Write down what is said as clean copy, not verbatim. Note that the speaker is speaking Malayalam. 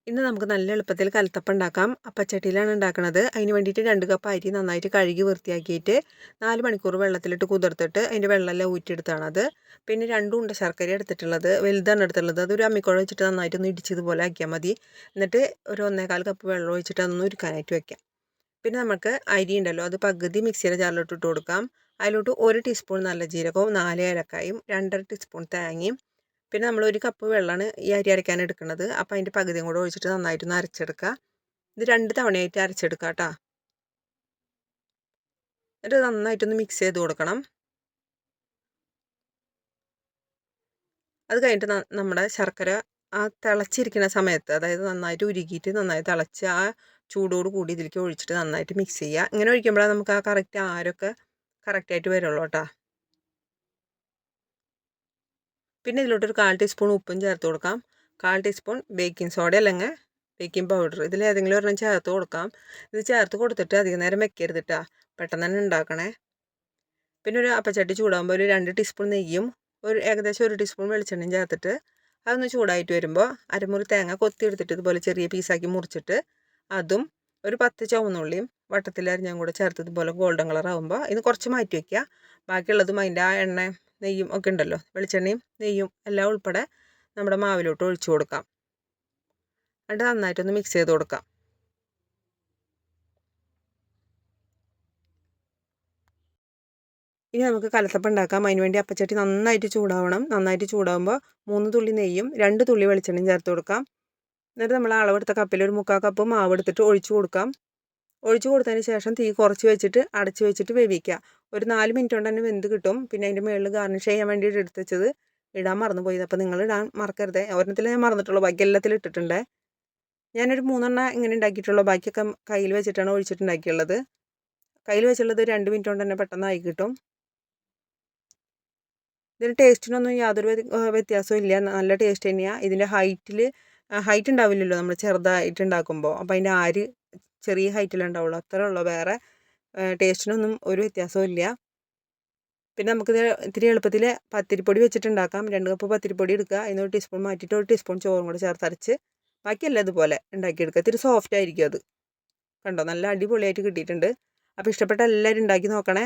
ഇന്ന് നമുക്ക് നല്ല എളുപ്പത്തിൽ കലത്തപ്പം ഉണ്ടാക്കാം. അപ്പച്ചട്ടിയിലാണ് ഉണ്ടാക്കുന്നത്. അതിന് വേണ്ടിയിട്ട് 2 കപ്പ് അരി നന്നായിട്ട് കഴുകി വൃത്തിയാക്കിയിട്ട് 4 മണിക്കൂർ വെള്ളത്തിലിട്ട് കുതിർത്തിട്ട് അതിൻ്റെ വെള്ളമെല്ലാം ഊറ്റിയെടുത്താണത്. പിന്നെ 2 ഉണ്ട ശർക്കര എടുത്തിട്ടുള്ളത്, വലുതാണ് എടുത്തിട്ടുള്ളത്. അതൊരു അമ്മിക്കുഴ വെച്ചിട്ട് നന്നായിട്ടൊന്ന് ഇടിച്ചതുപോലെ ആക്കിയാൽ മതി. എന്നിട്ട് ഒരു 1.25 കപ്പ് വെള്ളം ഒഴിച്ചിട്ട് അതൊന്ന് ഉരുക്കാനായിട്ട് വെക്കാം. പിന്നെ നമുക്ക് അരി ഉണ്ടല്ലോ, അത് പകുതി മിക്സിയുടെ ജാറിലോട്ട് ഇട്ട് കൊടുക്കാം. അതിലോട്ട് 1 ടീസ്പൂൺ നല്ല ജീരകവും 4 ഏലക്കായും 2.5 ടീസ്പൂൺ തേങ്ങയും പിന്നെ നമ്മൾ 1 കപ്പ് വെള്ളമാണ് ഈ അരി അരയ്ക്കാൻ എടുക്കുന്നത്. അപ്പോൾ അതിൻ്റെ പകുതിയും കൂടെ ഒഴിച്ചിട്ട് നന്നായിട്ടൊന്ന് അരച്ചെടുക്കുക. ഇത് 2 തവണയായിട്ട് അരച്ചെടുക്കുക കേട്ടോ. എന്നിട്ട് നന്നായിട്ടൊന്ന് മിക്സ് ചെയ്ത് കൊടുക്കണം. അത് കഴിഞ്ഞിട്ട് നമ്മുടെ ശർക്കര ആ തിളച്ചിരിക്കുന്ന സമയത്ത്, അതായത് നന്നായിട്ട് ഉരുകിയിട്ട് നന്നായി തിളച്ച് ആ ചൂടോട് കൂടി ഇതിലേക്ക് ഒഴിച്ചിട്ട് നന്നായിട്ട് മിക്സ് ചെയ്യുക. ഇങ്ങനെ ഒഴിക്കുമ്പോഴാണ് നമുക്ക് ആ കറക്റ്റ് ആരൊക്കെ കറക്റ്റായിട്ട് വരുള്ളൂ കേട്ടോ. പിന്നെ ഇതിലോട്ടൊരു 1/4 ടീസ്പൂൺ ഉപ്പും ചേർത്ത് കൊടുക്കാം. 1/4 ടീസ്പൂൺ ബേക്കിംഗ് സോഡ അല്ലെങ്കിൽ ബേക്കിംഗ് പൗഡർ, ഇതിലേതെങ്കിലും ഒരെണ്ണം ചേർത്ത് കൊടുക്കാം. ഇത് ചേർത്ത് കൊടുത്തിട്ട് അധികം നേരം വെക്കരുത് കേട്ടോ, പെട്ടെന്ന് തന്നെ ഉണ്ടാക്കണേ. പിന്നെ ഒരു അപ്പച്ചട്ടി ചൂടാകുമ്പോൾ ഒരു 2 ടീസ്പൂൺ നെയ്യും ഏകദേശം 1 ടീസ്പൂൺ വെളിച്ചെണ്ണയും ചേർത്തിട്ട് അതൊന്ന് ചൂടായിട്ട് വരുമ്പോൾ അരമുറി തേങ്ങ കൊത്തിയെടുത്തിട്ട് ഇതുപോലെ ചെറിയ പീസാക്കി മുറിച്ചിട്ട് അതും ഒരു 10 ചുവന്നുള്ളിയും വട്ടത്തിലരിഞ്ഞും കൂടെ ചേർത്ത് ഇതുപോലെ ഗോൾഡൻ കളർ ആകുമ്പോൾ ഇത് കുറച്ച് മാറ്റി വയ്ക്കുക. ബാക്കിയുള്ളതും അതിൻ്റെ ആ എണ്ണയും നെയ്യും ഒക്കെ ഉണ്ടല്ലോ, വെളിച്ചെണ്ണയും നെയ്യും എല്ലാം ഉൾപ്പെടെ നമ്മുടെ മാവിലോട്ട് ഒഴിച്ചു കൊടുക്കാം. എന്നിട്ട് നന്നായിട്ടൊന്ന് മിക്സ് ചെയ്ത് കൊടുക്കാം. ഇനി നമുക്ക് കലത്തപ്പം ഉണ്ടാക്കാം. അതിന് വേണ്ടി അപ്പച്ചട്ടി നന്നായിട്ട് ചൂടാവണം. നന്നായിട്ട് ചൂടാകുമ്പോൾ 3 തുള്ളി നെയ്യും 2 തുള്ളി വെളിച്ചെണ്ണയും ചേർത്ത് കൊടുക്കാം. എന്നിട്ട് നമ്മൾ അളവെടുത്ത കപ്പിൽ ഒരു 3/4 കപ്പ് മാവ് എടുത്തിട്ട് ഒഴിച്ചു കൊടുക്കാം. ഒഴിച്ചു കൊടുത്തതിന് ശേഷം തീ കുറച്ച് വെച്ചിട്ട് അടച്ച് വെച്ചിട്ട് വേവിക്കുക. ഒരു 4 മിനിറ്റ് കൊണ്ട് തന്നെ വെന്ത് കിട്ടും. പിന്നെ അതിൻ്റെ മുകളിൽ ഗാർണിഷ് ചെയ്യാൻ വേണ്ടിയിട്ട് എടുത്ത് വെച്ചത് ഇടാൻ മറന്നുപോയി. അപ്പോൾ നിങ്ങൾ ഇടാൻ മറക്കരുത്. ഒരെണ്ണത്തിൽ ഞാൻ മറന്നിട്ടുള്ളൂ, ബാക്കി എല്ലാത്തിലും ഇട്ടിട്ടുണ്ട്. ഞാനൊരു 3 എണ്ണം ഇങ്ങനെ ഉണ്ടാക്കിയിട്ടുള്ളൂ. ബാക്കിയൊക്കെ കയ്യിൽ വെച്ചിട്ടാണ് ഒഴിച്ചിട്ടുണ്ടാക്കിയുള്ളത്. കയ്യിൽ വെച്ചുള്ളത് 2 മിനിറ്റ് കൊണ്ട് തന്നെ പെട്ടെന്ന് ആയി കിട്ടും. ഇതിന് ടേസ്റ്റിനൊന്നും യാതൊരു വ്യത്യാസവും ഇല്ല, നല്ല ടേസ്റ്റ് തന്നെയാണ്. ഇതിൻ്റെ ഹൈറ്റ് ഉണ്ടാവില്ലല്ലോ നമ്മൾ ചെറുതായിട്ട് ഉണ്ടാക്കുമ്പോൾ, അപ്പോൾ അതിൻ്റെ ആര് ചെറിയ ഹൈറ്റിലുണ്ടാവുള്ളൂ, അത്രേ ഉള്ളൂ. വേറെ ടേസ്റ്റിനൊന്നും ഒരു വ്യത്യാസവും ഇല്ല. പിന്നെ നമുക്കിത് ഇത്തിരി എളുപ്പത്തിൽ പത്തിരിപ്പൊടി വെച്ചിട്ടുണ്ടാക്കാം. 2 കപ്പ് പത്തിരിപ്പൊടി എടുക്കുക. അതിന് 1 ടീസ്പൂൺ മാറ്റിയിട്ട് 1 ടീസ്പൂൺ ചോറും കൂടെ ചേർത്തരച്ച് ബാക്കിയെല്ലാം ഇതുപോലെ ഉണ്ടാക്കിയെടുക്കുക. ഇത്തിരി സോഫ്റ്റ് ആയിരിക്കും അത്. കണ്ടോ, നല്ല അടിപൊളിയായിട്ട് കിട്ടിയിട്ടുണ്ട്. അപ്പോൾ ഇഷ്ടപ്പെട്ട എല്ലാവരും ഉണ്ടാക്കി നോക്കണേ.